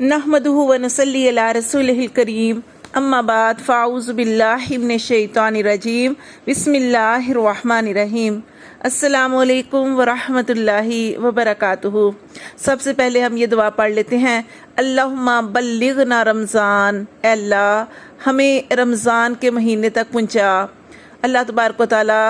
नहमदुहु व नसल्ली अला रसूलिहिल करीम अम्मा बाद फ़ाऊज़ु बिल्लाहि मिनश शैतानिर रजीम बिस्मिल्लाहिर रहमानिर रहीम। अस्सलामु अलैकुम व रहमतुल्लाहि व बरकातुहू। सबसे पहले हम ये दुआ पढ़ लेते हैं, अल्लाहुम्मा बल्लिगना रमज़ान, अल्लाह हमें रमज़ान के महीने तक पहुँचा। अल्लाह तबारक व तआला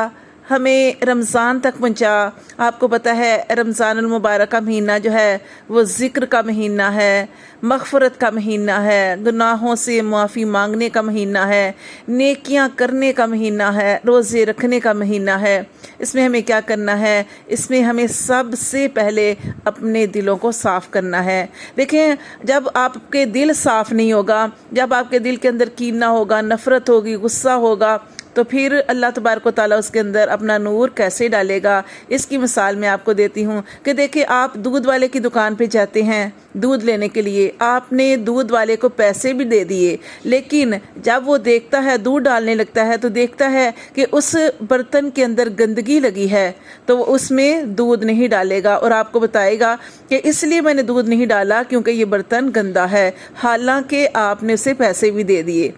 हमें रमज़ान तक पहुँचा। आपको पता है रमज़ानुल मुबारक का महीना जो है वो ज़िक्र का महीना है, मग़फ़रत का महीना है, गुनाहों से माफ़ी मांगने का महीना है, नेकियां करने का महीना है, रोज़े रखने का महीना है। इसमें हमें क्या करना है? इसमें हमें सबसे पहले अपने दिलों को साफ़ करना है। देखें, जब आपके दिल साफ़ नहीं होगा, जब आपके दिल के अंदर कीना होगा, नफ़रत होगी, गुस्सा होगा, तो फिर अल्लाह तबारक व तआला उसके अंदर अपना नूर कैसे डालेगा। इसकी मिसाल मैं आपको देती हूँ कि देखिए, आप दूध वाले की दुकान पे जाते हैं दूध लेने के लिए, आपने दूध वाले को पैसे भी दे दिए, लेकिन जब वो देखता है, दूध डालने लगता है, तो देखता है कि उस बर्तन के अंदर गंदगी लगी है, तो वो उसमें दूध नहीं डालेगा और आपको बताएगा कि इसलिए मैंने दूध नहीं डाला क्योंकि ये बर्तन गंदा है, हालांकि आपने उसे पैसे भी दे दिए।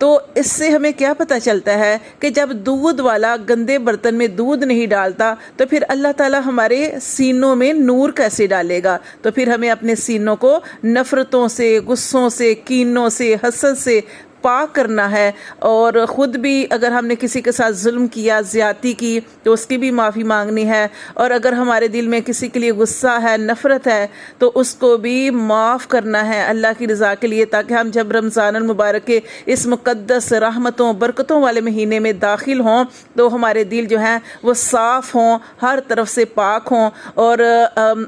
तो इससे हमें क्या पता चलता है कि जब दूध वाला गंदे बर्तन में दूध नहीं डालता तो फिर अल्लाह ताला हमारे सीनों में नूर कैसे डालेगा। तो फिर हमें अपने सीनों को नफ़रतों से, गुस्सों से, कीनों से, हसद से पाक करना है, और ख़ुद भी अगर हमने किसी के साथ जुल्म किया, ज़्यादती की, तो उसकी भी माफ़ी मांगनी है, और अगर हमारे दिल में किसी के लिए गुस्सा है, नफ़रत है, तो उसको भी माफ़ करना है अल्लाह की रज़ा के लिए, ताकि हम जब रमज़ानुल मुबारक के इस मुक़द्दस रहमतों बरकतों वाले महीने में दाखिल हों तो हमारे दिल जो हैं वो साफ़ हों, हर तरफ से पाक हों, और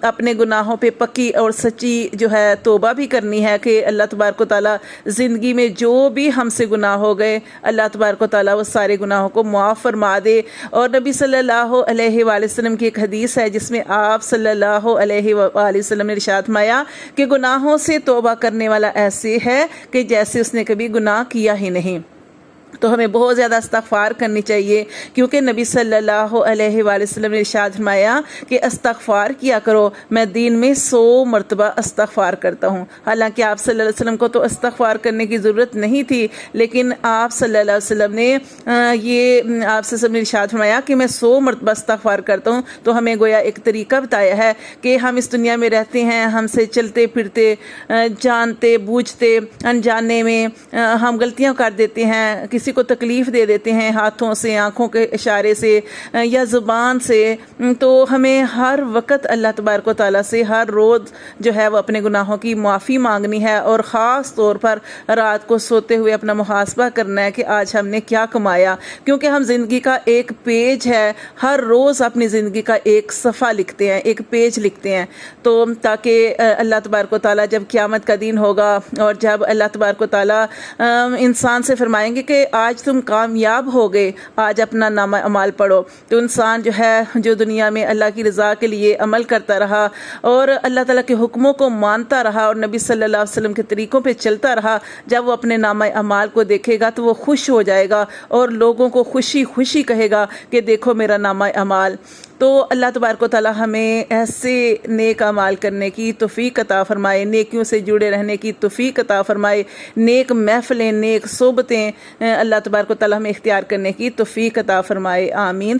अपने गुनाहों पे पक्की और सच्ची जो है तौबा भी करनी है कि अल्लाह तबारक व तआला ज़िंदगी में जो भी हमसे गुनाह हो गए, अल्लाह तबारक व तआला वो सारे गुनाहों को मुआफ़ फरमा दे। और नबी सल्लल्लाहु अलैहि वसल्लम की एक हदीस है जिसमें आप सल्लल्लाहु अलैहि वसल्लम ने इरशाद फरमाया कि गुनाहों से तौबा करने वाला ऐसे है कि जैसे उसने कभी गुनाह किया ही नहीं। तो हमें बहुत ज़्यादा इस्तग़फ़ार करनी चाहिए, क्योंकि नबी सल्लल्लाहु अलैहि वसल्लम ने इरशाद फरमाया कि इस्तग़फ़ार किया करो, मैं दिन में 100 मरतबा इस्तग़फ़ार करता हूँ। हालांकि आप सल्लल्लाहु अलैहि वसल्लम को तो इस्तग़फ़ार करने की ज़रूरत नहीं थी, लेकिन आप सल्लल्लाहु अलैहि वसल्लम ने आपसे इरशाद फरमाया कि मैं 100 मरतबा इस्तग़फ़ार करता हूँ। तो हमें गोया एक तरीका बताया है कि हम इस दुनिया में रहते हैं, हमसे चलते फिरते, जानते बूझते अनजाने में हम गलतियाँ कर देते हैं, किसी को तकलीफ़ दे देते हैं हाथों से, आँखों के इशारे से या ज़ुबान से। तो हमें हर वक्त अल्लाह तबारक व तआला से हर रोज़ जो है वो अपने गुनाहों की माफ़ी मांगनी है, और ख़ास तौर पर रात को सोते हुए अपना मुहासबा करना है कि आज हमने क्या कमाया, क्योंकि हम ज़िंदगी का एक पेज है, हर रोज़ अपनी ज़िंदगी का एक सफ़ा लिखते हैं, एक पेज लिखते हैं। तो ताकि अल्लाह तबारक व तआला जब क़यामत का दिन होगा और जब अल्लाह तबारक व तआला इंसान से फरमाएंगे कि आज तुम कामयाब हो गए, आज अपना नामा अमाल पढ़ो, तो इंसान जो है जो दुनिया में अल्लाह की रज़ा के लिए अमल करता रहा और अल्लाह ताला के हुक्मों को मानता रहा और नबी सल्लल्लाहु अलैहि वसल्लम के तरीक़ों पे चलता रहा, जब वो अपने नामा अमाल को देखेगा तो वो खुश हो जाएगा और लोगों को खुशी खुशी कहेगा कि देखो मेरा नामा अमाल। तो अल्लाह तबारक व तआला हमें ऐसे नेक अमाल करने की तौफ़ीक़ अता फ़रमाए, नेकियों से जुड़े रहने की तौफ़ीक़ अता फ़रमाए, नेक महफ़िलें, नेक सोबतें अल्लाह तबारक व तआला हमें इख्तियार करने की तौफ़ीक़ अता फ़रमाए। आमीन।